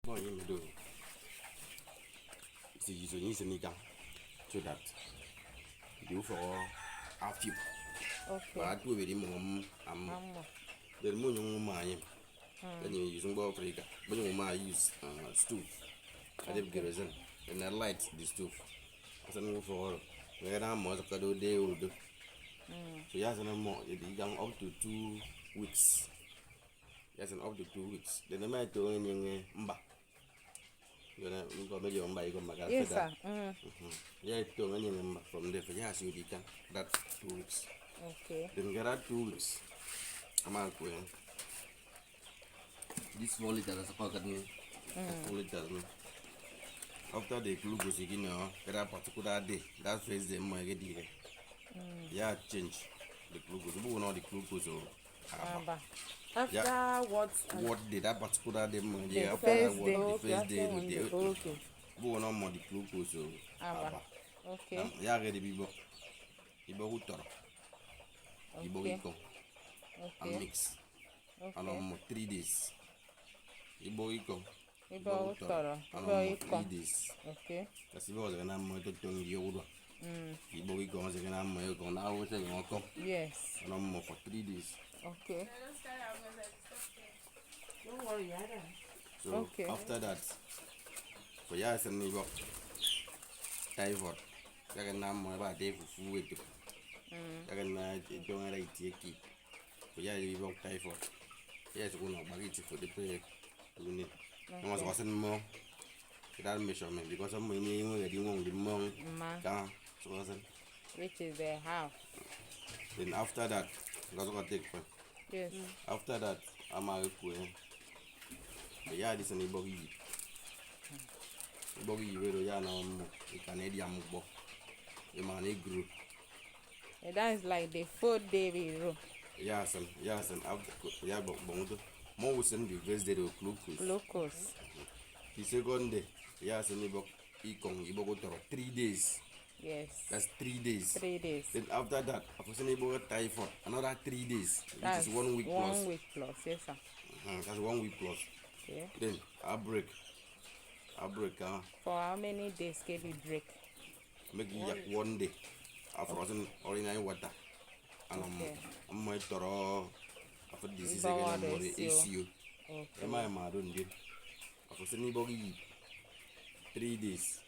Boy, you do. See, you need to need so that you for a few. Okay. But we very mum Mama. the moon my then you use more Africa. But you might use stove. I did kerosene and I light the stove. As I move for where I'm most of the day will do. So yes, and more it young up to 2 weeks. Yes, and up to 2 weeks. Then I might go in mba. You know, we got maybe on by go my Yes, that. sir. Yeah, it took any from there for yes, you can that 2 weeks. Okay. Then get out 2 weeks. I'm out going. This 4 liters is a pocket me. 4 liters me. After the glucose, you know, that particular day, that first day, my get it. Yeah, change the glucose. Who know the glucose or Mama. After what did that particular day, the yeah, after that first day. what the first day Okay. with the Okay. who know more the glucose or Mama. Okay. yeah, ready people. Ibo utoro. Ibo Okay. iko. Okay. And mix. And Okay. 3 days. Ibo iko. Ibo utoro. And Ibo iko. 3 days. Okay. Kasi ibo zaka na mo to tong yodo. Ibo iko zaka na mo iko na wo se ngoko. Yes. And mo for 3 days. Okay. Don't worry, Adam. So Okay. after that, for years and ibo typhoid. Zaka na mo ba de fufu wetu. Zaka na tong ara itieki. For years ibo typhoid. Yes, we know bagiti for the pay. We need. No was wasn't more. That measurement because I'm in the young the monk. Ma. So wasn't. Which is the half. Then after that, that's what I take. Yes. After that, I'm a queen. The yard is an iboggy. Iboggy, where you are now, a Canadian book. The man grew. And that is like the 4-day row. Yes, and after Yabok Bondo. More was in the first day of glucose. Glucose. The second day, yes, and Ibok Econ, Iboko 3 days. Yes. That's 3 days. 3 days. Then after that, I was able to typhoid. Another 3 days, which That's is 1 week plus. 1 week plus. Yes, sir. That's 1 week plus. Okay. Then I break. For how many days can we break? Make it 1 day. I frozen ordinary water. And Okay. I'm my thorough. After this is Ibawa again, I'm the the ACU. Okay. Am I mad on it? I was anybody 3 days.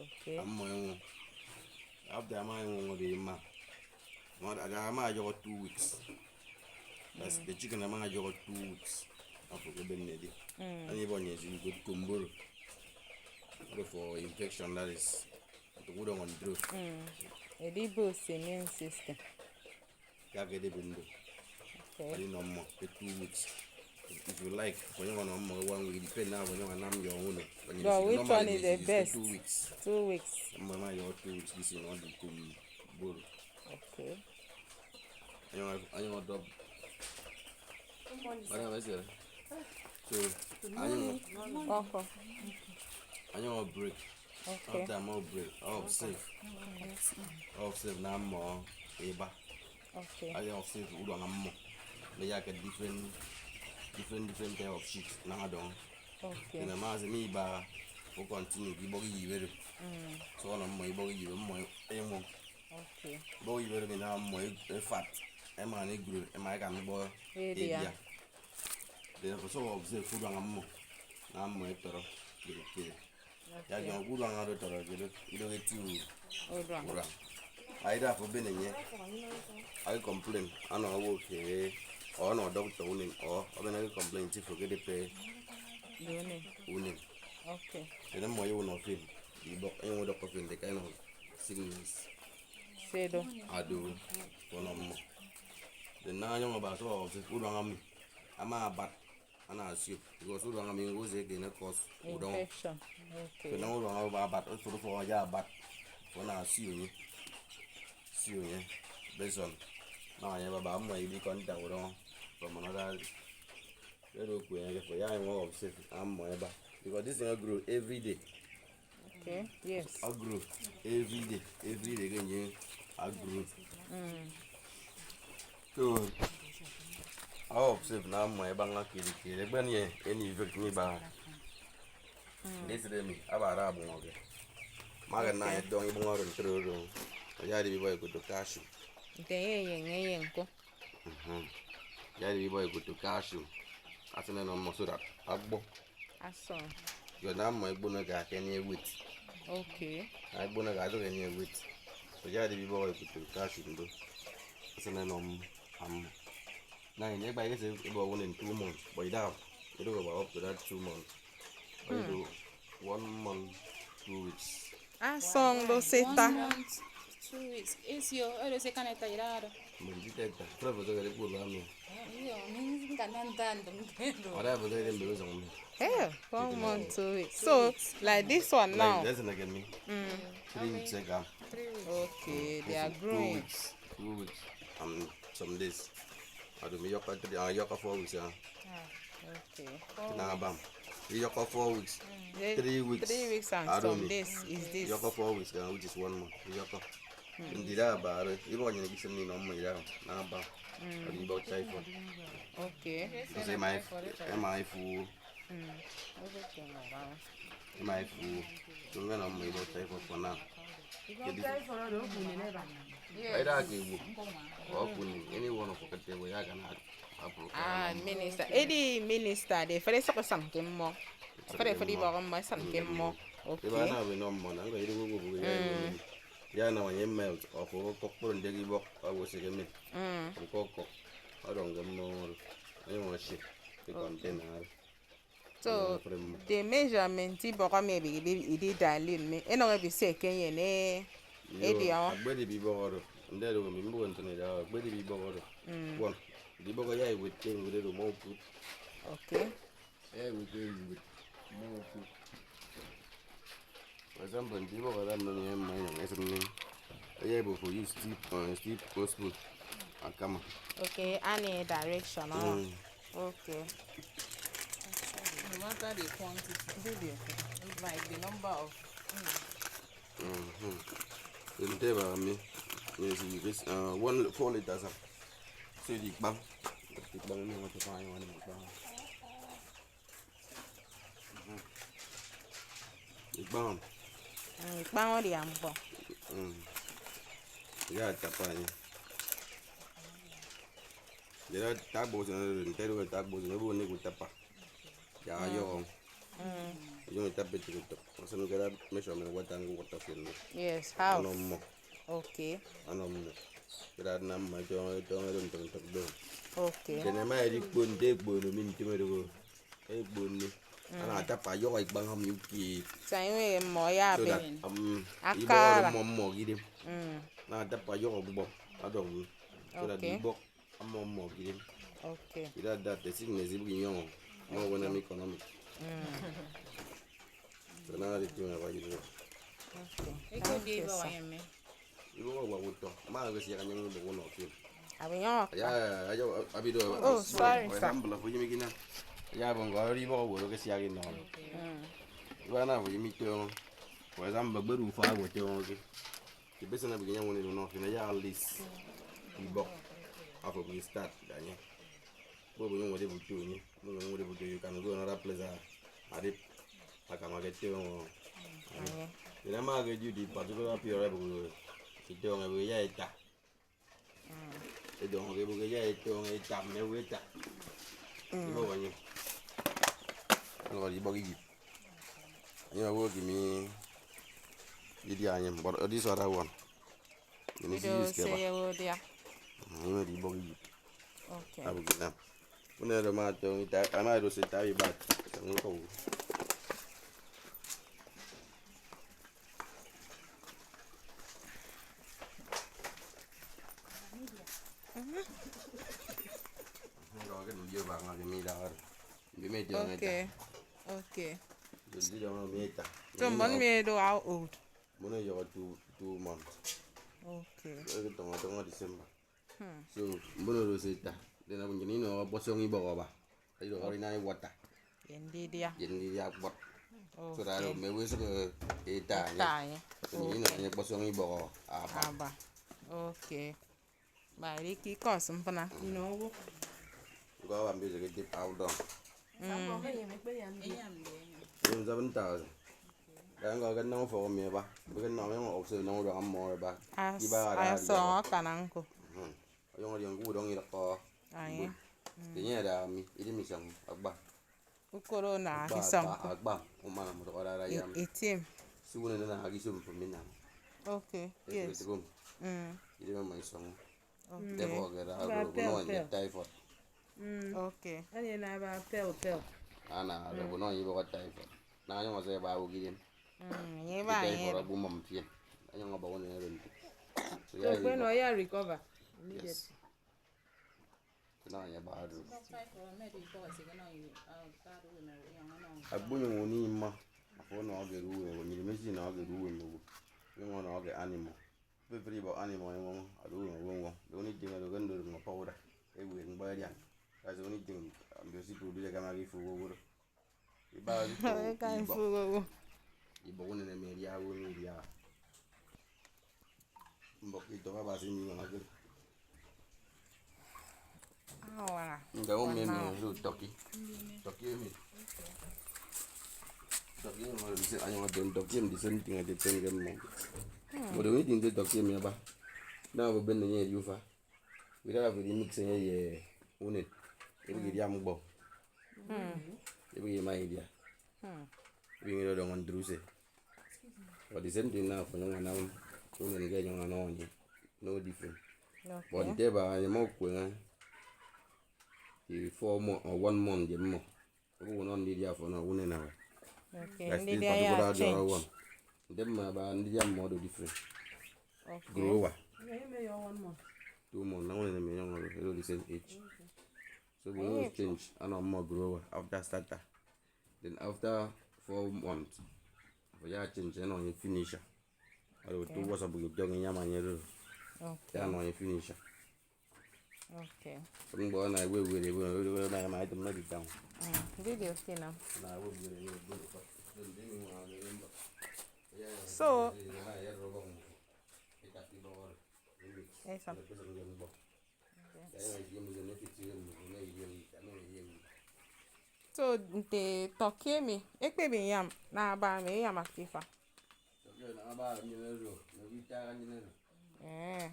Okay. I'm my own. After my own, the ma. Not I got 2 weeks. That's the chicken. I got 2 weeks. After the Benedi. And even is you could kumbur for infection. That is the wood on the roof. A boost immune system. Get the window. I Okay. didn't know more. 2 weeks. If you like, when you want more 1 week, depend now when you want your own. But which one is the best? 2 weeks. 2 weeks. Mama, your 2 weeks. This is not the kumbur. Okay. I know dog. Good morning, What sir. am I saying? So, I know a break. Okay. After I'm break, I'll save. I'll save now more. Eba. Okay. I have saved Udang more. They have different type of shit. Now I don't. Okay. In a mass me bar for continue. You bogey very. So I'm my bogey, you more. Okay. Bogey very me now more fat. Am I a grew? Am I can boy? Area. They have so observed food on a more. Now I'm my toro. Yeah, you're good on other toro. You don't get you. Hold on. I have been in here. I complain. I know okay. Or no doctor winning. Or when I complain, if you get the pay. Winning. Okay. And then my own of him. The doctor feel the kind of sickness Say do. I do for no more. The now young about all the food on me. I'm a bat. And I assume because food on me goes again, of course. Infection. So Okay. now we about bat. Also for a yard bat. For now, see you. Based on now I have about my contact with from another little queen for young more safe. I'm my because this thing grow every day. Okay. Yes. I grow every day again. I grow. So I observe now my banga kiri. When you any effect me by This is me. About a bong okay. Magan na don't even want to throw. Ya di boy go to cashew. Ngayon ko. Ya di boy go to cashew. Asana no mo so that agbo. Aso. Yo na mo igbo na ga kenye wit. Okay. Agbo na ga zo kenye wit. So ya di boy go to cashew ndo. Asana no now in everybody gets about 1 in 2 months. But now you do about up to that 2 months. Or you do 1 month, 2 weeks. Asong do 1 seta. month, 2 weeks. Is your other second tirado? But you take that. Try to get a good one. Yo, means can't Whatever they didn't lose on me. Hey, 1 month, 2 weeks. So like this one now. That's not again me. 3 weeks ago. 3 weeks. Okay, they are 2 growing. weeks. 2 weeks. Some days. I do me yoka 4 weeks. Okay. Nah, bam. Yoka 4 weeks. 3 weeks. 3 weeks and I don't some know. days is this. Yoka 4 weeks, which is 1 month. Yoka. Ndira about it. You want to get some no money down. Nah, bam. You about typhoid. Okay. So say my food. My food. So I'm gonna make about typhoid for now. I don't give any one of the way I can have. Minister. Eddie minister, the first of some came more. For the bottom, my son came more. If I Okay. have no money, I'm going to go. Yeah, now I melt or for cockle and diggy box. I was a minute. I don't get more. I want ship the container. So the measurement maybe it did dilute me. And I'll be second, Eddie. I'm ready to be bored. And there will be more than it. Ready to be bored. One. The bogey with thing with little more food. Okay. Yeah, we do with more food. For example, people are not knowing able to use steep gospel and come. Okay, any direction. Okay. No matter the quantity, it's like the number of. In table, me, yes, 4 liters. So the bang, the bang, what to find one. The bang. Bang the ambo. Yeah, tapani. There are tables and there were tables and everyone would tapa. Yeah, you tap it to the top. So look at that measurement what angle what of you. Yes, how? No more. Okay. I know more. That number don't Okay. then I might put day bone in tomato. A bone. And I tap a yoke bang home you keep. Say more ya So that you akara. bought more give him. Now tap a yoke book. I don't. So that the book I'm more give him. Okay. Without that, the sickness is young. More when I'm economic. So now the thing about you. Okay. It could be about me. You know what we talk. My guess you're going to one of you. I mean, oh, Yeah, I be doing. Oh, sorry, For sir. example, if you make it now, yeah, I'm going to go over the Siagin now. You are now, you meet your, for example, but who fire with your okay. The best of the young one is not in a year list. You book after we start, Daniel. What we know what they will do, you can go another place. I did. I can get you. The number I get you the particular period. It don't have a year. They don't have a year. It don't have a year. You know when you. No, you buggy. You know what? Give me. The iron, but this other one. You need to use say oh dear. You know the buggy. Okay. I will get them. When the matter, I might just say, tie back. Okay. Okay. So So money me do how old? Money you 2 months. Okay. December. So money do say that. Then I'm going to bosong ibo ba. I do already water. Yendi dia. Yendi ya bot. So that Okay. me wis ke eta nya. Tanya. Ni na bosong ibo apa. Aba. Okay. Bari ki kosum pana. You know. Go am busy get deep out down. Some of them make me Yung 7,000. Đang gọi cái nông phổ mía ba, cái nông những ốc sườn nông rồi mò ba. Aso kananko. Yung yung gudong ila ko. Aye. Tinya da mi, ini misang agba. Ukoro na hisam. Agba, umana mo ko ra yam. Itim. Suguna na hagisum pamina. Okay. Yes. Ini memang isong. Okay. Devo gara no ya typhoid. Okay. Ani na ba pel. Ana ada no yi ba typhoid. Na yung sa ba bu gidin. Ye ba ye. Typhoid bu mam pien. Yung ba won ne ren. So So when no ya recover. Yes. Kena ya ba adu. Agbonyo ni ma. Afo no ga ruwe, ni mesi na ga ruwe mo. Yung no ga animal. Be free about animal yung adu ngo. The only thing I do gando ngo powder. E we ngba ya. That's the only thing I'm just produce ga ma gi fu wo. Iba Ka fu. Iba woni na me ya wo ni ya. Mbok ito ba si ni ngala. Awara. Nda me lo toki. Toki me. Toki mo bisa anyo don toki me disen tinga de tenga mo. Mo do ni de toki me ba. Na bo ben nye yufa. We da be mix ye unen. E bi dia mo bo. E bi ma idea. We ngi do ngon druse. What is it now for no one unen ga nyon no ni. No different. But the ba ni mo ko na. The 4 months or 1 month je mo. Ko non di dia for no unen na. Okay. That's Ndi the dia particular ya change. one. Them ba ndi dia mo do different. Okay. Grower. Yeah, me your 1 month. 2 months now when me young hello the same age. So we will change and I'm more grower after starter. Then after 4 months we ya change and on finisher. I will do what's up with dog in yamanyero. Okay. Then on finisher. Okay. Some boy na we na my item not down. Video kina. Na we So, esa. So, the toke mi, ekpebi yam na aba me yam akifa. Eh.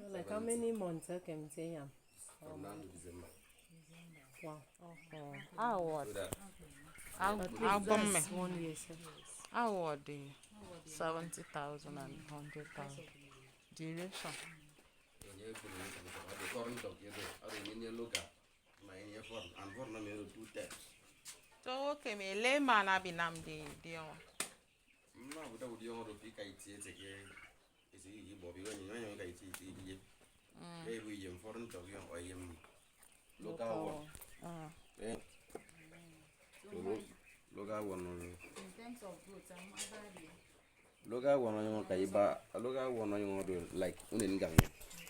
Like how many months I can say yam? From now to December. Wow. Okay. Award. That's Album me. 1 year. Award 70,000 and 100,000. Duration. So okay, me le mana binam di on. No, we don't do the pick it again. Is he Bobby when you get it? Maybe you foreign dog or you local one. Local one. In terms of growth, I'm about Local one on your kaiba, a local one on your like uningang.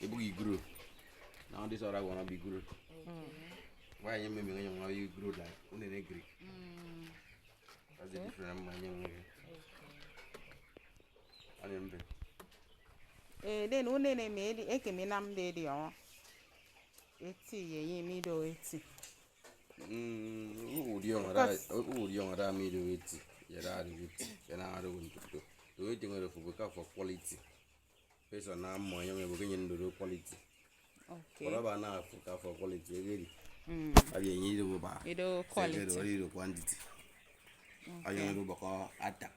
A boogie grew. Now this other one will be good. Why you maybe you grow like uninagri? That's the different man. Then unene me di eke me nam de di on. Eti ye mi do eti. Who young at me do it? Yada do it. And I don't want to do. The waiting for quality. Based on now, my young beginning to do quality. Okay. Whatever now for quality again. I need to buy. You do quality. Quantity. I don't know about attack.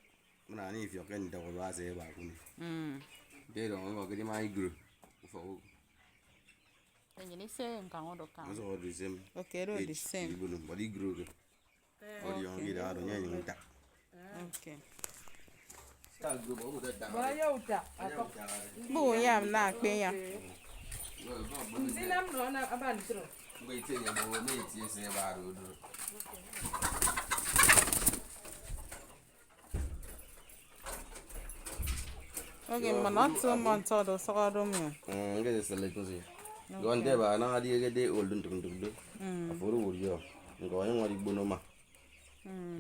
When I need if you can tell what I say about me. They don't know get my group. For And you say nkango ka. that's all the same. Okay, do the same. But he grew. Or you get out on your attack. Okay. Why you that? Bu yam na pe yam. Zinam no na abantro. Wait till you will meet you say about it. Okay, man, not 2 months or so I don't know. Get a selection. You want there, but now I get the old to do. For you, going what you bonoma.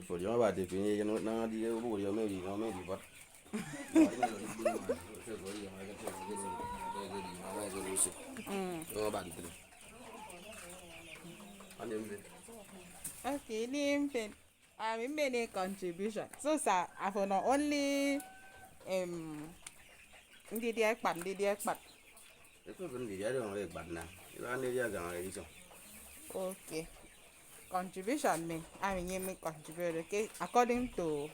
For your body, you know, now the old you maybe, or maybe, but. Oh, Okay, we made a contribution. So, sir, I for not only did the ekpat. Itu pun dia ada orang ekpat na. Itu ane dia jangan lagi so. Okay. Contribution me. I mean, me contribute. Okay, according to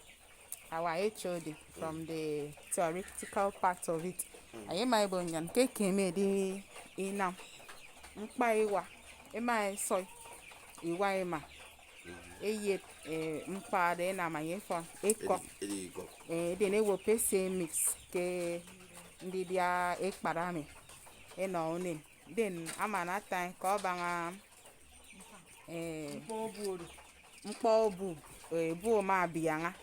our HOD from the theoretical part of it. I am my bonyan cake me the inam. Mpa ema soy. Iwa ema. Eye mpa de na ma yefo. Eko. De ne wo pese mix ke ndi dia ekpara me. Eno onin. Then amana time ko banga mkpo obu bu ma bianga.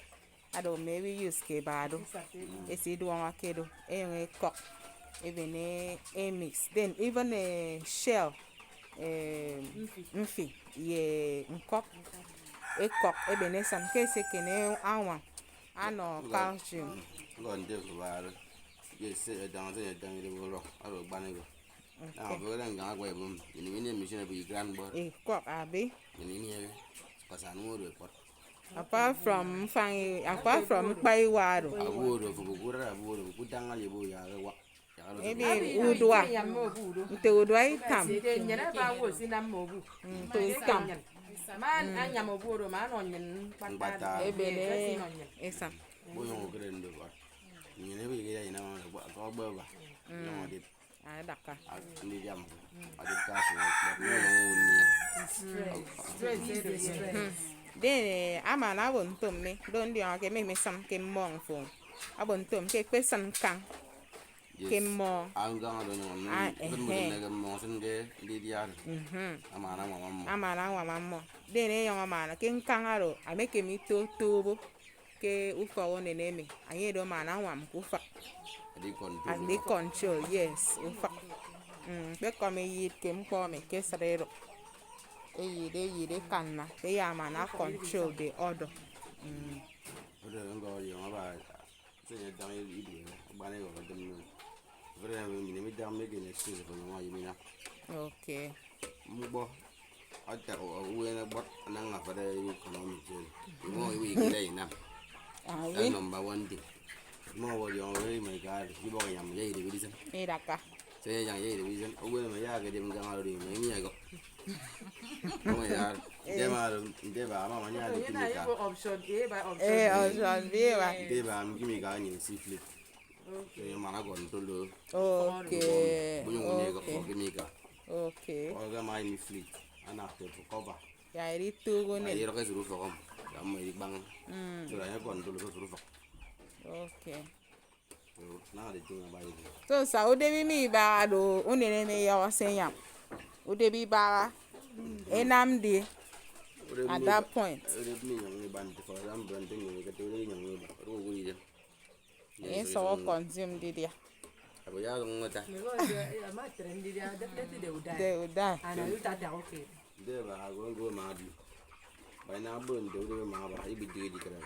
Ado maybe use ke bado. Esi do wa kedo. E cook. Even a mix. Then even a shell. Mfi ye nkok ekok ebene sam kese kene anwa ano calcium Ngon de ko ba. Yes, dan se dan de wo ro. Aro gba ni go. Na bo le nga gwa ebum. Ni mission be grand boy. ekok abi. Ni ebe. Pasan wo ro pot. Apart from paiwaro. Abu ro fu bu ra abu ro ku danga le bo ya wa. Ebe udwa. Nte udwa itam. Nyere ba wo si na mobu. To itam. Man anya mobu ro man onyen Mbata. Ebele esam. Bo yo gre ndo ba. Ni ne bi ga ina ma ko ba ba. No dit. Ai daka. Ndi jam. Adi ka so ni. Then amana won tum me don di ke me sam ke mong fo. Abon tum ke pesan kang. Ke mo. Ang ga do no. Ben mo ne ga mo sun ge ndi dia. Amana mama. Amana wa mammo. Then e yon amana ke nkangaro ameke mi to bo ke ufa won ne me. Aye do mana wa mkufa. Adi control yes ufa. Be come yi ke mko me ke srero. Yide kanna ke ya mana control the order. Odo ngo yo ba. Se ne dan yi di. Ba ne go dem no. Vraiment mi dam me ge ne excuse for no yi mina. Okay. Mbo ata o we na bot na nga fa de economic je. Mo yi ge dai na. Aye. Number 1 thing. Mo wo yo we my god. Yi bo yam ye de bi sen. E daka. Se yang ye de bi sen. O we ma ya ge dem ga ma ro me mi go. Oh ya. De ba ma nya de na ki ka. option A by option Option B wa. De ba mi mi ga ni si flip. Okay. Mana go ntolo. Okay. Bu yo ne ga ko mi ka. Okay. O ga ma mi flip. Ana te cover. Ya iri tugo ne. Ayi ro ka zuru fo kom. Ya mo ri bang. So ya go ntolo so zuru fo. Okay. So na de tinga ba yi. So sa udebi mi ba do unene me ya wasenya. Udebi ba enamdi at that point. Ore mi nyang ni ban for am branding ni ka te ore nyang ni ba. Ro go yi. So consume dia. Abo ya ngota. me go ya ma trendi dia de udai They will die. ana yuta da okay De ba go ma di. Ba na bo ndo de ma ba ibi de di kala.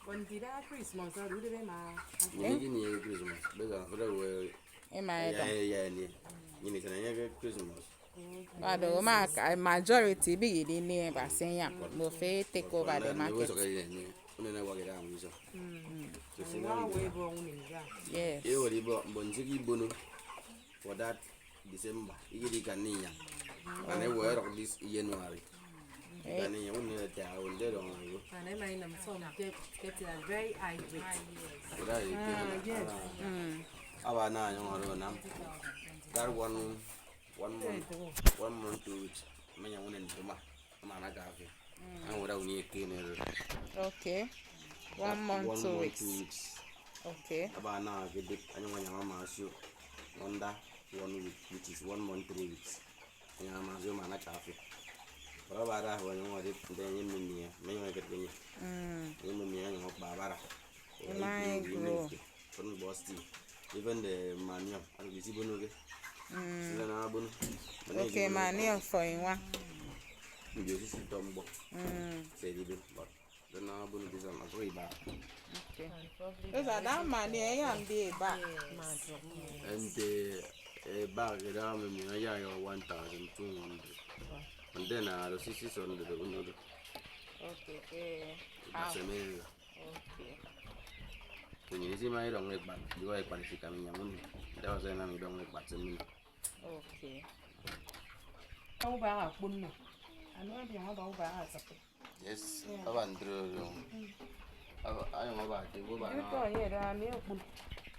when did Christmas or do they ma Ni ni ni Christmas. Be ga fa we. Ema Ya eda. ni. Ni sana ya Christmas. Bado ma majority big di ni ba senya. Mo fe take over the market. Una na wa ga am so. So wa sina. we bo uninga Yes. E wori bo bonjigi bono for that December. Igi kan ni ya. Ane we ro this January. Kan ni un ta un de don yo. and I mind them some get very irate Ora e. Aba na yo ro na. That one month 2 weeks. Menya un en tuma. Mana ga fe. An wora uni ke ne ro. Okay. 1 month 2 weeks. Okay. Aba na ke dik anyo nya ma sio. Onda 1 week which is 1 month 3 weeks. Nya ma sio mana ka fe. Ba ra ho nyo de ni ni me ma ke ni. Ni ni nyo ba ra. My God. From Boston. Even the mania and we see bono ke. Sila na bono. Okay, man, for in one. You see tombo. Say di but the na bono this one agree ba. Okay. Those are that money I am there back. And the bag around me ya 1200. And then the sisi on the window. Okay. That's a meal. Okay. When you see my don't like bad, you are quite coming young. That was an I don't like bad to me. Okay. Ông bà học bún nè. Anh nói thì ông bà học sập. Yes, I want to. I am about to go Cứ coi back. vậy ra nếu học bún.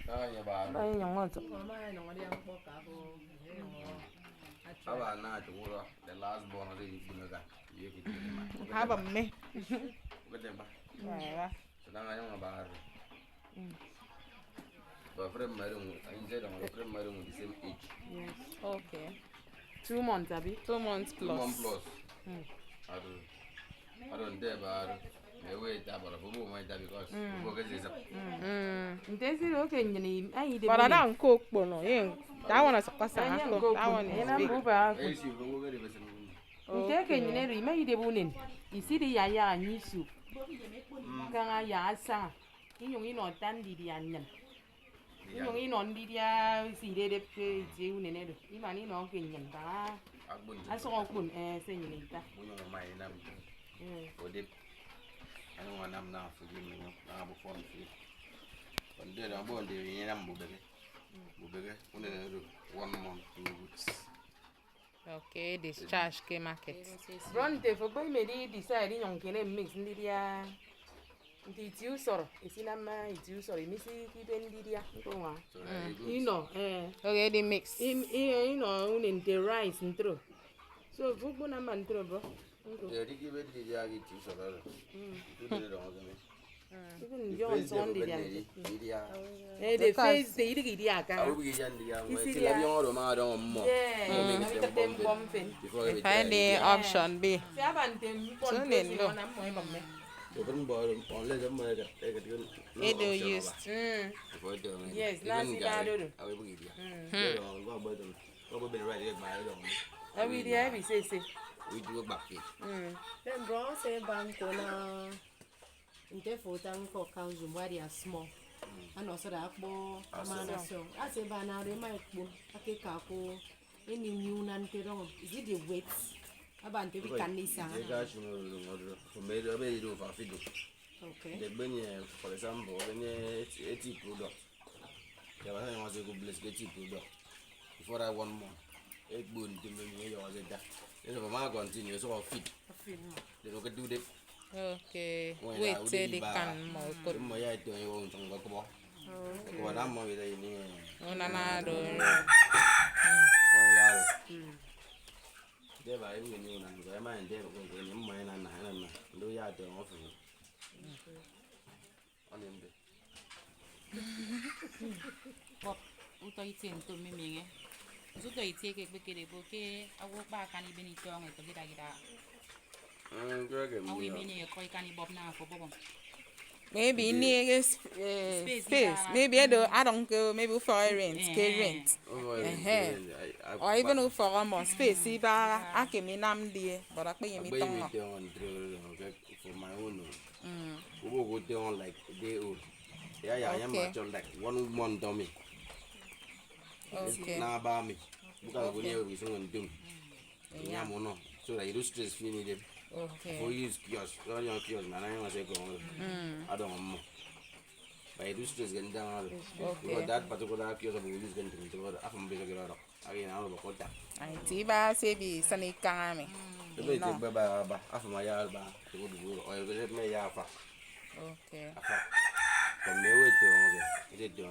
I am about. Đây nhong ngon sập. Mai nhong đi ăn bò cá bò. How about now to go the last born of the Funaga? You could do it. How about me? Get them back. Yeah. So now I am about. But friend, my room, I said I'm a friend, my room, the same age. Yes. Okay. 2 months abi. 2 months 2 months plus. plus. I don't dare about the way that, but I my that because we get this up. Nte si lo ke nyini ayi de. But I don't cook bono. That one is a cook. That one is Ena big. bu ba. I see you go get it. Nte ke nyine ri mai de bunin. Isi de ya ni su. Kanga ya sa. Inyong ino tan di anyan. Inyong ino di dia si de pe je unene do. Imani no ke nyan ba. Aso kun se nyini ta. We know my name. For it. I don't want them now, forgive me. Now before me. But then I'm born there in Bubege. Bubege, 1 month, 2 weeks. Okay, discharge ke market. Run te fo boy me di decide inyong kene mix ndi dia. Ndi tiu soro. Isi na ma tiu soro. Misi ki ben di dia. Ko wa. So that it You goes. know, Okay, the mix. you know, unin the rice ntro. So fo bo na man ntro bro. Yeah, they give it the Yagi to Sorrow. You did it on me. Even John son di dia. Media. The face the idi di I aka. will be young, the young, Isi till dia. I'm your mother on more. Yeah, na ka tem bom fen. Before If I the option B. Si aban tem pon So ko then, si no. na mo e bom me. Open board, only the mother. It do use. Yes, na si ba do. I will be here. Go about them. Go be right here by them. Every day every say. We do back here. Then bro say bank na inte fotan ko kanzu wari are small. And also that bo amana so. I say ba na re mai po akeka ko any new nan terong. Is it the weight? Abante we can listen. They got you for me to be do for feed. Okay. The benny, for example, when you 80 product. There was a good bless 80 product. Before I 1 month, 8 bone to me, you was that. If a man continues, so feed. They don't do that. Okay. Wait till they can more good. My eye to your own tongue. What I'm with a Unanado. There by even you and I mind there when you mind and I do ya to offer on him. Bob, uto itin to mi minge. Uto itie ke bekere boke awo ba kani beni tong e to gira. Awi mini e koi kani bob na fo bobom. Maybe near space. Maybe I don't go. Maybe for rent, rent. Or even for a month space. See, I can be named there, but I pay me tongue. For my own. We will go down like a day old. Yeah, I am like 1 month dummy. Okay. Now about me. Because we never be someone doom. Yeah, no. So that you do stress feel them. Okay. For use kiosk, all your kiosk, man. I want to say go. I don't want more. But I do stress getting down. Because that particular kiosk we use getting to go up from big girl. Again, I don't know what that. I tiba sebi sani kami. The way to buy after my yard bar to go to work, or you let me yafa. Okay. From the way to it to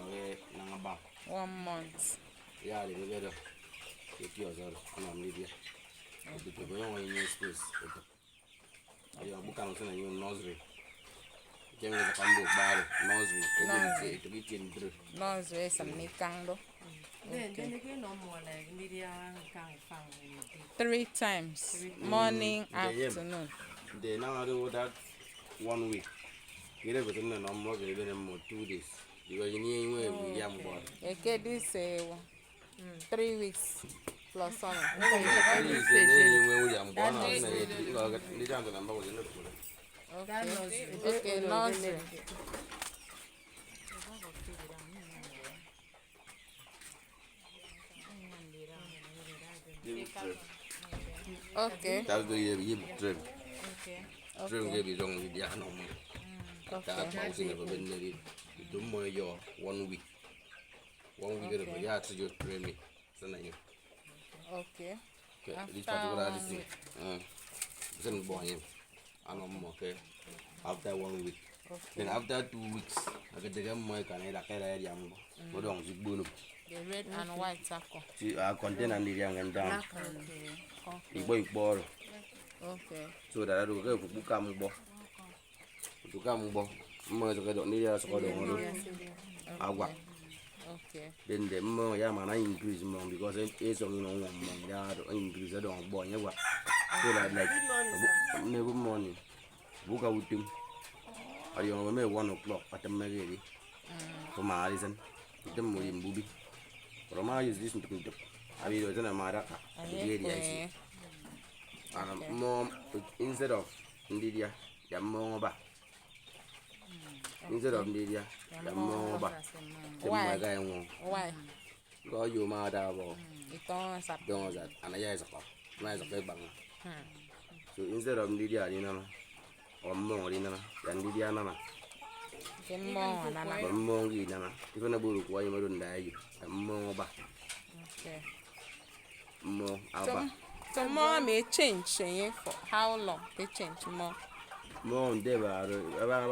Nangaba. 1 month. Yeah, they get up. The kiosk are on media. The people don't want new space. I book on a new nursery. Generally, the combo bar nursery. To be changed. Nursery sani kangdo. Then again no more like media can found 3 times. Morning, afternoon. They now do that 1 week. You never done no more than 2 days. Because you need a young boy. Okay, this 3 weeks plus summer. Okay, nursery. Okay. That's the you trim. Okay. Trim get be wrong with the animal. That Okay. house never been there. Do more your 1 week. 1 week of Okay. yeah to just trim it. So now you. Okay. Okay, this After particular 1 this thing. week. Send boy him. Okay. After 1 week. Then Okay. after 2 weeks, I get the game my can I carry a young. Go down to Bunum. The red and white taco. See, I contain and the young and down. Okay. The boy ball. Okay. So that I do go for Bukambo. Bukambo. More to get on the other side of Agua. Okay. Then the more Yaman I increase more because it is only on 1 month. Yard increase I don't boy. So that like never morning. Buka with him. Are you on 1 o'clock at the Maggie? For my reason. The Mulim Booby. Roma use this to cook. I mean, it was in a Maraca. Okay. And more instead of India, the more back. Instead of India, the more back. The Why? guy won't Why? go you mother. It's up. Don't that. And I is a pop. Nice of a bang. So instead of India, or more in than India, Get more. but more in even a book why you don't die. And more back. Okay. More So, out. so more may change for how long? They change more. More on Deva,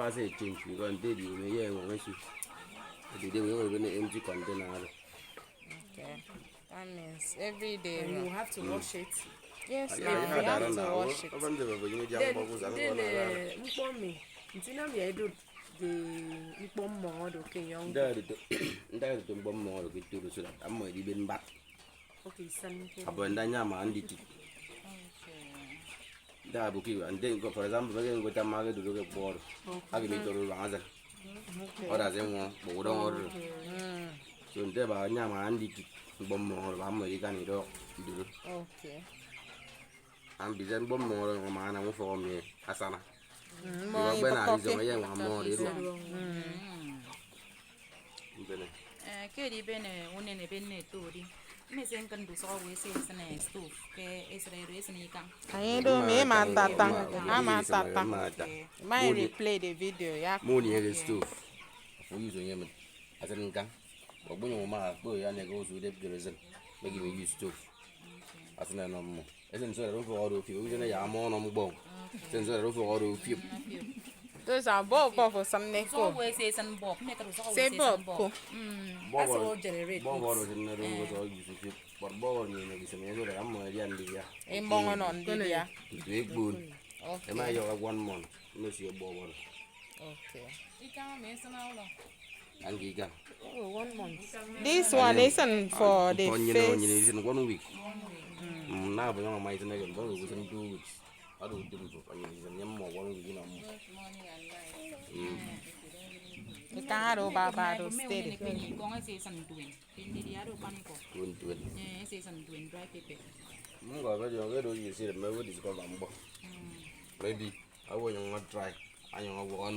I say change because they do me here when she did an empty container. Okay. That means every day. And you have to wash it. Yes, Yeah, now yeah, we I have don't to know. wash it. Then mkpọ me. Ntina mi edo the mkpọ mmo do ke young. That to bomb more to so that I'm already been back. Okay, san. Upon Danyama and it. That book and then go for example, again go to market to look at board. I can make a rather. Or as anyone, but we don't order. So never Yama and it bomb more. I'm American. Okay. And be then bomb more man and for me. Asana. More Because when I is copy. a young more. Ke di bene unene bene tori. Me sen kan du so we se sene stove ke esre re sene kan. I do me matata. I'm matata. Mata. Might replay the video, yeah. Money is stove. We use him as an income. But when you ma boy and goes with the reason, make me use stove. As an animal. As in sort of all of you, using a yam on bone. Since I for all of you. Those are both for some So neko. we se san bob me ka so Say we se bob. san bob. That's all generate. Bob was in the room was all used to fit. But Bob is a man that I'm already under here. In Bongon on the Big boon. Am I Okay. your 1 month? Monsieur Bob Okay. Ika me san awlo. and Giga. Oh, 1 month. This one isn't for the face. In 1 week. Now, but I'm my nigga, but it was in 2 weeks. I don't do it. I mean, 1 week. You can't do barbado Me steady. unene pe ko se san duen. Pindi dia ro pani ko. Don't do it. Se san duen dry pepper. You see the movie is called Ambo. Maybe I want you to try. I want to go on.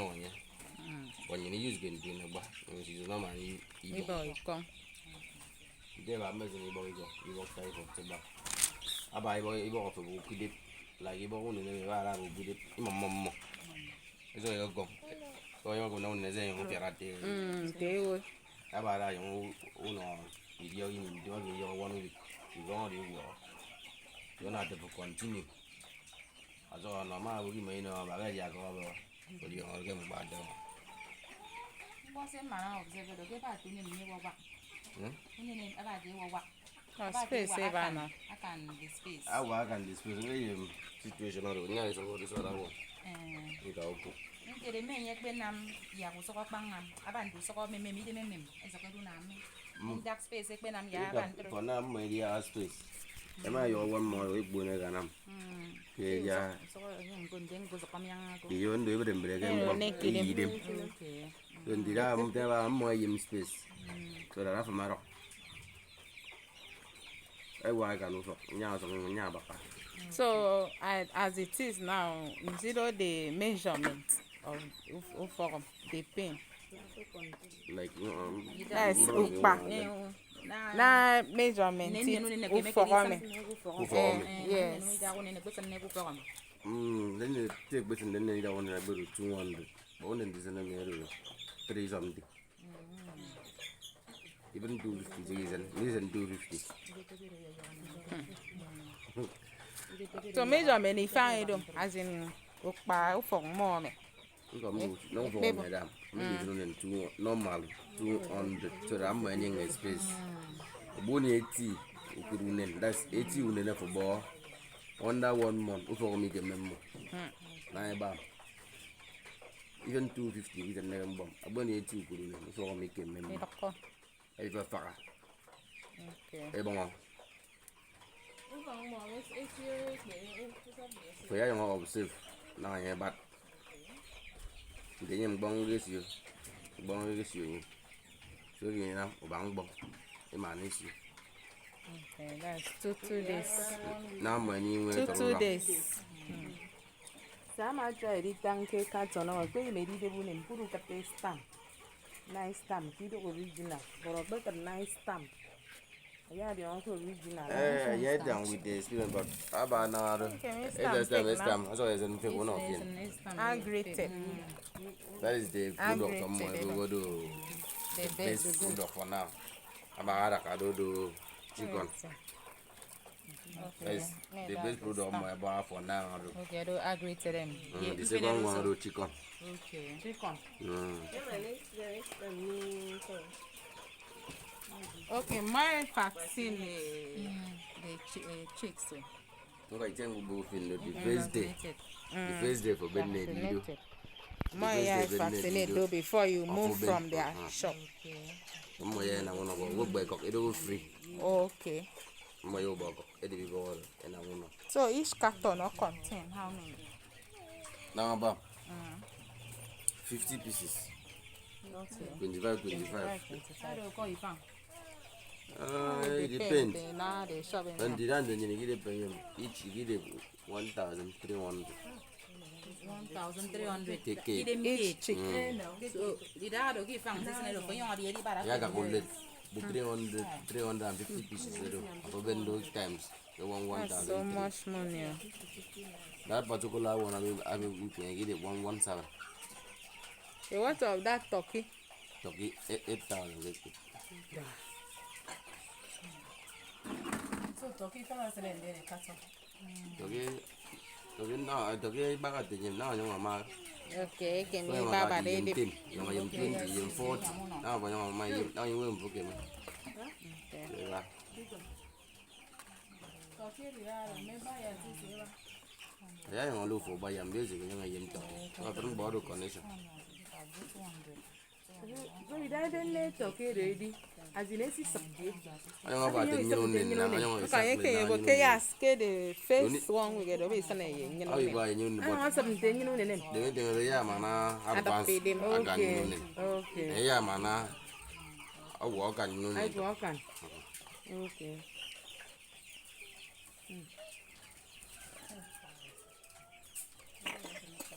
When you use getting in the back, she's not my Boy, come. they are messing about you go try for the back. I buy boy, you offer who did like you own in the Rara who did it. Mamma. So you go. So you're going on the same of your at They would. about I own video in your 1 week. You go on you are. You're not able to continue. As all normal, we may know about where you are going. But you're all getting bad. Bo se ma observe do ke ba tu ni ni wa wa. Unene aba je wa wa. Space, Savannah. I can the space. I work on this situation or the so this other one. Without Nkere me ye pe nam ya ko so ko pangam. Abantu so ko me de me. Eso ko du nam. Dark space pe nam ya abantu. for now, my dear space. Am I your 1 more week? Bunagam. Yeah, So ko yung gunjeng ko so kamyang ko. you don't do them break and eat them. Okay. Don't did I more space. So that half a matter. I work on Yabaka. So, as it is now, zero the measurement of form, the pain. Like, That's upa. na measurement nene no nene it ke me ke ufokome. Ufokome. Yes. no ida ko nene ko sanne ko pegam Then you take between the need one about 200. But only this and then 3 something. Even 250 season. This and 250. So measurement if I do as in ukpa ufok more me. No for madam. Maybe two normal 200. So I'm running a space. Bone 80. That's 80 unen for ball. Under 1 month. Ufok me get memo. Na eba. Even 250 is a name bomb. I bone 80 unen. Ufok me get memo. Idoko. Eva faka. Okay. Ebon. For ya yung observe na yan bat. Hindi yung bang resyo. Bang resyo yun. So yun na ubang bang. Imanis yun. Okay, that's 2 days. Na mo ni mo 2 days. Sama try di tanke carton o ko me di de bunen puru ka te stamp. Nice stamp, kido original. Boro better nice stamp. Yeah, the also original. Yeah, down with the experience, but about now, it's time. That's why it's in fake one of them. Aggravated. That is the product of my go do the best product for now. About I do chicken. That is the best product of my bar for now. okay do agree to them The second one do chicken. okay Chicken. Okay, my vaccine. the chicks so Okay, then we go in the first day. The first day for bed need you. My vaccinate though before you move from their shop. Some way na one of work by cock. It go free. Okay. My old bag. It be go all and I want. So each carton will contain how many? Now about 50 pieces. 25. how do ko ifan It depends. Now they shop in. And the land then you get pay each you get 1,300. 1300 Take ide it. mi Each chicken. so ida do ki fan sesne do ko yon adi edi bara Yeah, got bullet. The 350 pieces. For ben those times. The one That's so 1,000. much money. That particular one I get it 117. The what of that turkey? Turkey 8,000. So turkey fana sele ndere carton. Turkey baga tinyin na yung mama. Okay, can So you yung baba mama lady? yung 10, yung 20, yung 40. Na ba yung mama yung na yung wem buke mo. Diba? Ya yung alu fo ba yung basic yung yung to. So turun bodo connection. So we don't let okay ready. As in esi sabje. Yung ba tin yung nin na yung Okay, okay, okay, yes, okay, the first one we get over is an Ay a ba yung Ah, bot. sabte nyino nene. Dengan ya mana advance agan yung nin. Okay. Ya mana awo agan yung I nin. go kan. Okay.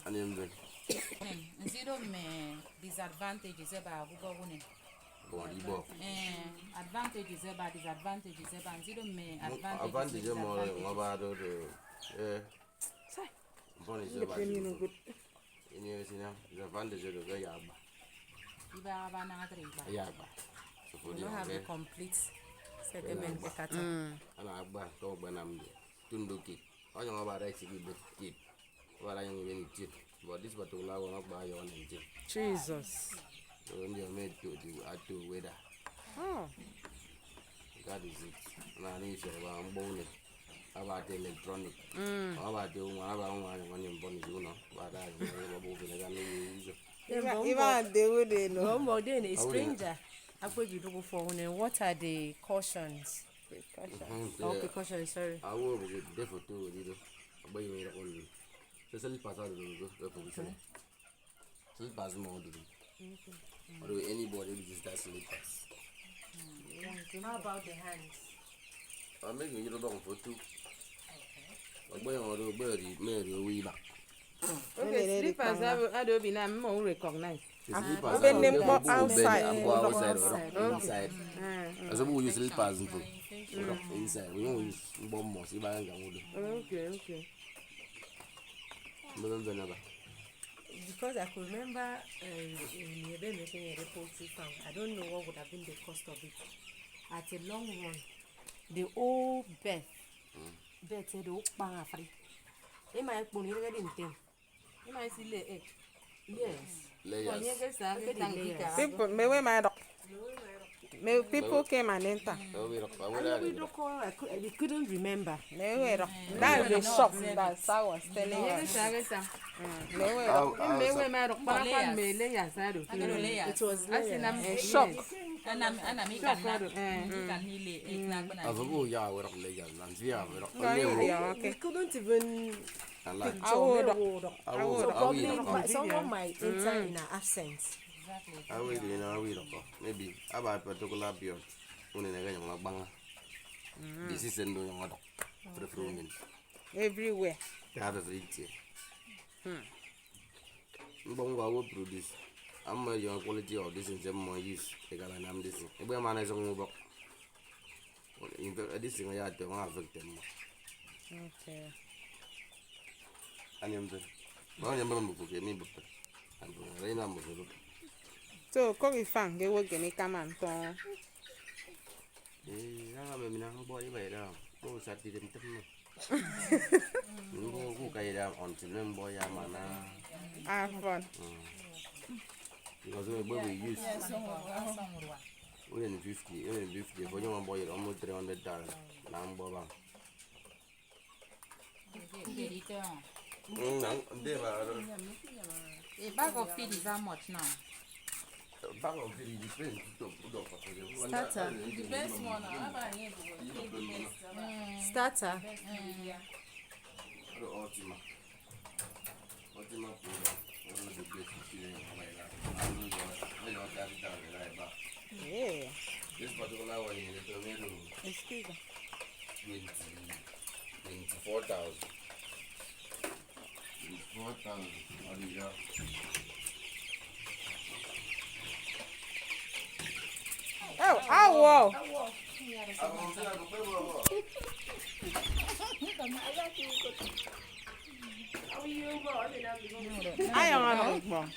Ano yung ben? nsido me disadvantages eba kuba kunen Bon ibo. advantages eba disadvantages eba nsido me Advantage mo yung ba do bon is ba. Ini sina advantage do ga ya ba. iba aba na atre iba Ya ba. So for You the have a complete settlement ke carton. ana ba to ba nam tunduki. Ano ba right sigi bet kit. Wala yung even it. But this particular one ba yon it. Jesus. So when you made to the weather. Oh, That is it. Na ni so ba mbone. About electronic. About the one about one in bonus, you know. But I don't know about the even they wouldn't know. No more than a stranger. Akwe bi do for one. What are the cautions? Oh, precautions, sorry. I will be there for 2 little. But you made only. So sell pass out the position. Sell pass more. Or anybody which is that slippers. How about the hands? I'm making you long for 2. Boy or bird, Mary, we back. Okay, slippers I do be na mo recognize. Even them go outside. Inside. As we use slippers inside. We don't use bomb moss. Okay. Because I could remember in Yebe making a poultry farm. I don't know what would have been the cost of it. At a long run, the old bird said, "Oh, bang free." They might put it in them. They might see lay egg. Yes. People, me my dog. Me people came and enter. We couldn't remember. That's the shop that I was telling you. It was A shop. We couldn't even picture. Someone might enter in our absence. Maybe about a particular period. This is Everywhere. they have a free tea. Bongo produce. I'm a young quality of this in some more use. They got an am this. A boy man is on book. This thing I had to have victim. Okay. I am the one number for me, but I number. So, Kogi Fang, they will get me come and turn. I'm a boy by now. Most I didn't know. Who carried out on the boy, Have fun. Because we use 150 for young boy, almost $300. Number A bag of feed is how much now? Bag of feed depends. Starter. The best one, Starter. Yeah. This particular one is the tomato. Excuse me. 24,000. 24,000. Oh, I don't know.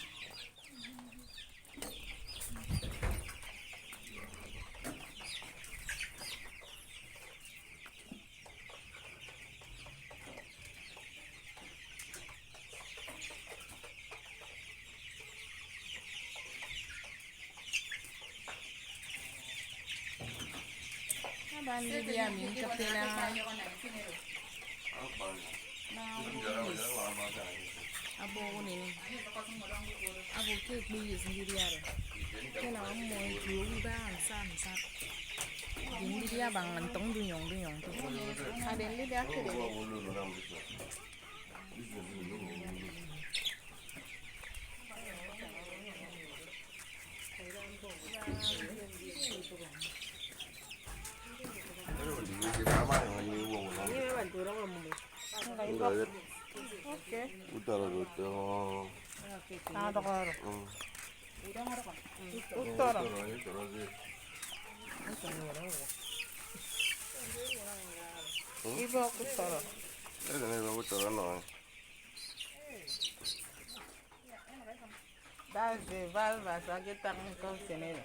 Okay. That's the valve as I get technical scenario.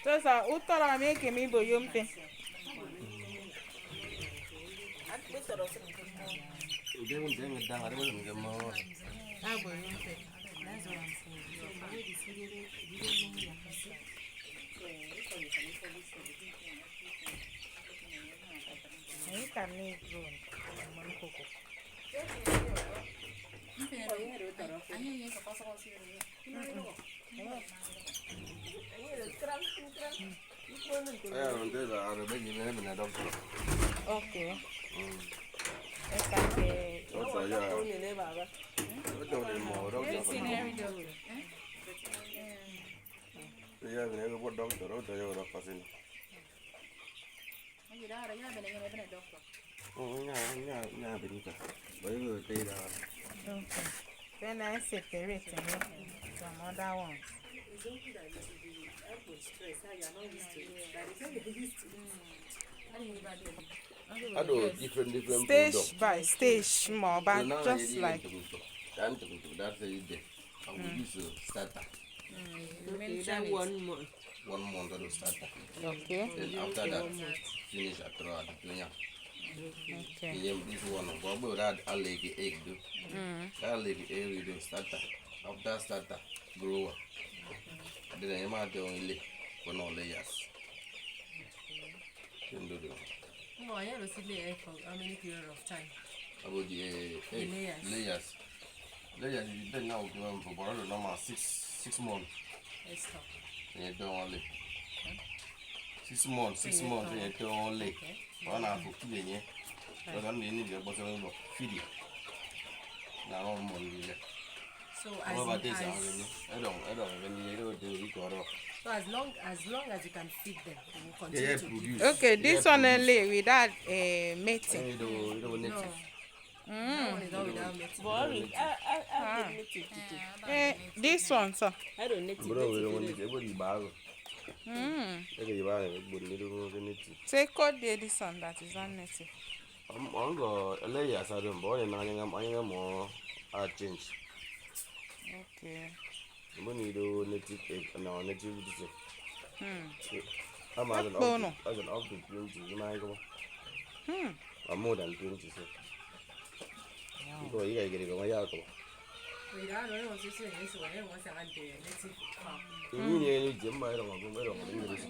Sasa utara mi ke mi boyompe. Dia pun jangan ngedang, ada pun macam mau. Boyompe. Ini kami grown. Koko. Nanti ada bagi ni benar doktor. Okay. Esta que Doktor ya. Doktor ni mau doktor. Ya benar aku buat doktor, doktor ya orang pasien. Oh, nya benika. Bayu tidak. okay. Then I separate some other ones. Aduh, different Stage product. by stage more, but So now just you like that's it. I will use a starter. That 1 month. 1 month of starter. okay. Then after that, finish at the cleaner. Okay. This one, but that I like egg do. That like egg we do starter. After starter, grower. Then I might only for no layers. Then do the Oh, I have to lay egg for how many period of time? about the egg layers. Layers you depend now for borrow normal 6 months. Let's stop. And you don't only 6 months, 6 months and you don't only. One half of feeding. But I'm the need about feeding. Now I'm on the So how about this? as, I don't even need to do it. so as long as you can feed them, you will continue Yeah, to produce. Okay, this one only without mating. You don't need No, to. that one is not without mating. Boring. I need to This one, so. I don't need to. Bro, we don't need everybody bag. Okay, you buy it, but you don't need to. Say code there, this one that is not native. I'm going to lay as I don't boy and I'm more change. Okay. We need to native egg and our native. I'm What as bono? an up to 20, you might go. Hmm. I'm more than 20. So. Because you gotta get it going out. Wait, I don't know what you're saying. So I don't want to add the native farm. You need to jump by the English.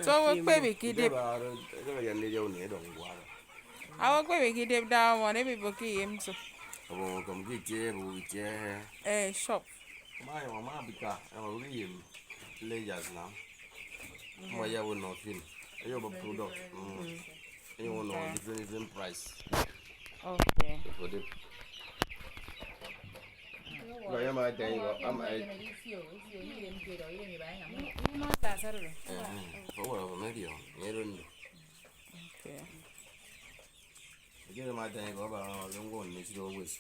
So what baby kid? Our baby kid down one every book him so. Come get you, Shop. my mama because I'm really layers now. My ya will not fin. I have a product. You want know different price Okay. for the. I am at I'm for what of a medium. Okay. Get my tank about don't go and miss always.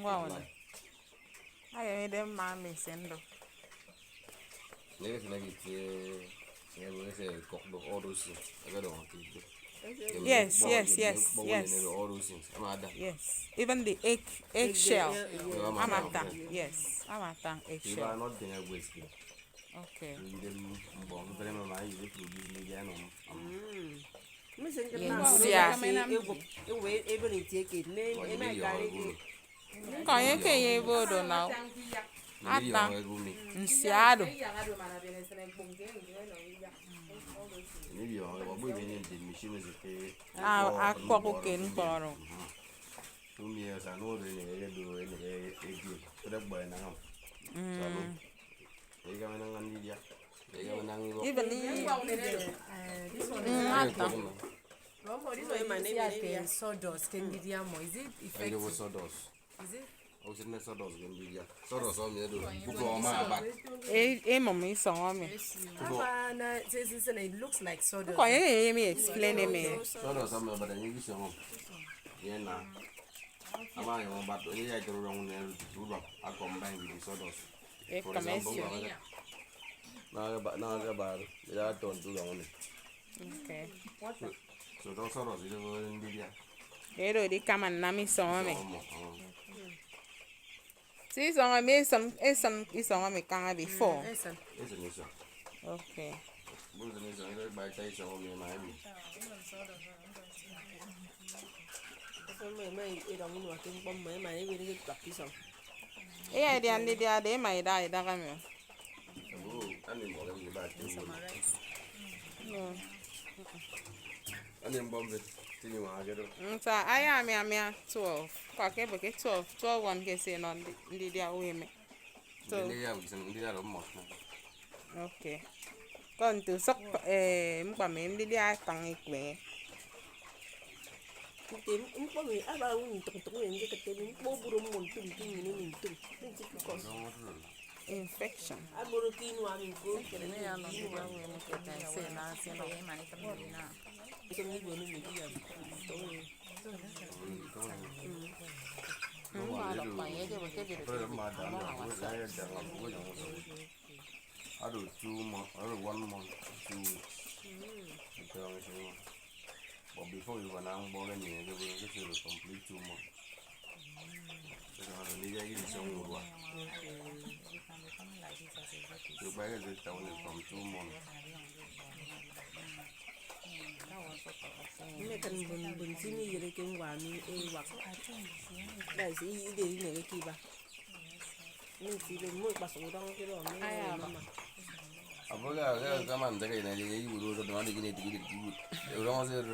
Wow. I made them mommy send them. Next, like it's a cock all those things. I don't want to. Yes. All those things. I'm at that. Yes. Even the eggshell. I'm I'm at at that. Yes. I'm at that You are eggshell. not going to waste it. Okay. You didn't bomb very much. You produce me again. Kanye kenye bodo now. Ata nsiado. Maybe I'm going to the machine is a Akpoko ken kporo. 2 years. I know they do any put up by now. They come in and India. They come in Even This one is sawdust. Can be the more. Is it effective? sawdust. Is it? I was in the sawdust. Sawdust on me. Book on my back. mommy saw me. It looks like sawdust. Kanye me explain me. Sawdust on me, but I need some. Yeah, now. I'm on but I go around there. I combine with the sawdust. e For example, commercio. na ga ba ya ton tu ga woni. Okay. So don't sort of the in the Ero di kama na mi songo me. so Si songo me some isongo me kanga before. Esa. it's an issue. Okay. Bulls and is a by taste of me, my Mai ilang mo ating pamay may winigit practice ang. E di andi dia de mai da kami. and in Bogan, you back to No. and in Bombay, till you are get Sa aya mi 12. Kwa ke boke 12 one ke se non di dia we me. So the young and the other month. okay. Kon tu sok mpa me di dia tang ikwe. Tim po mi aba un tung yung katin po buro mo tum ni mintum. Because Infection. aburo kinwa min ko kene Ne ya no di ba we mo ke ta se na se no. so ni bo ni mi ya. Ma lo pa ye ke bo ke dire. I do 2 months, I do 1 month, 2 weeks. But before you were now born, you will complete 2 months. So, you buy it down from 2 months. Ne kan bun sini yere ken wa mi e wa. Dai si ide ni ne ki ba. Ni si le mo pa so dang ke ro mi mama. Abuga, come on, take it, and you would do the money to get it. You don't say,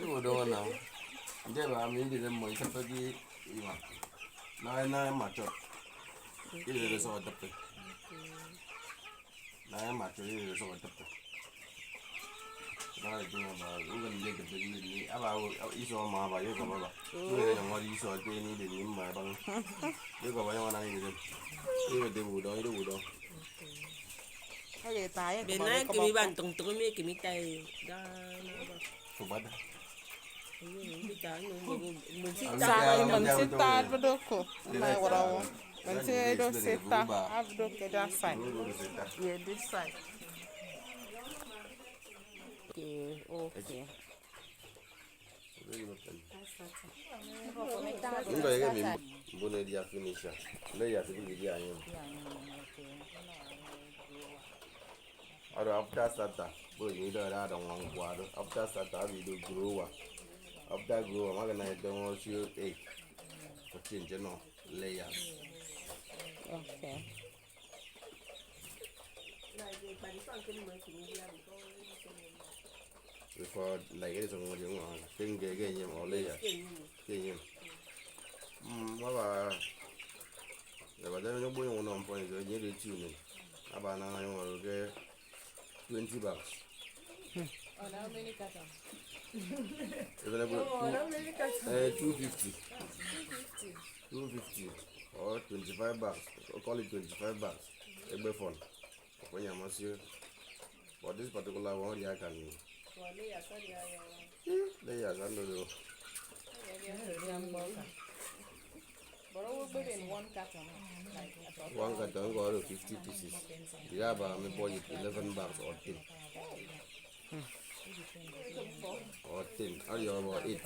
you don't know. There are many of them, my company. Nine matter. It is all the pay. Nine matter is all the pay. Now I think about we're going to make a big about each of my by you go over. What you saw, they needed in my bang. You go away when I needed it. You would do. Okay, tayo. Ben na ke mi ban tung mi ke mi tai da na ba. So bad. Ni ta no mo si Sa man sita abdo ko. Mai wara wo. Man si do sita abdo ke da side. Yeah, this side. Okay. Nunca llegué a mi buen día finisher. Leia to be the iron. After starter, but you don't want water. After starter, we do grower. After grower, I'm gonna don't show egg. For change, layers. Okay. Before like it's on what you want. Think again, or layers. What about the boy on point? You're really tuning. About now, I want to get 20 bucks. Oh, how many cartons? Even about 250. 250 or 25 bucks. Call it 25 bucks. A bit fun. When you must you. But this particular one, I can. Layers under the. But I will put in one carton. One carton go to 50 pieces. The other, I may buy it 11 bucks or 10. Or 10. Or you about 8.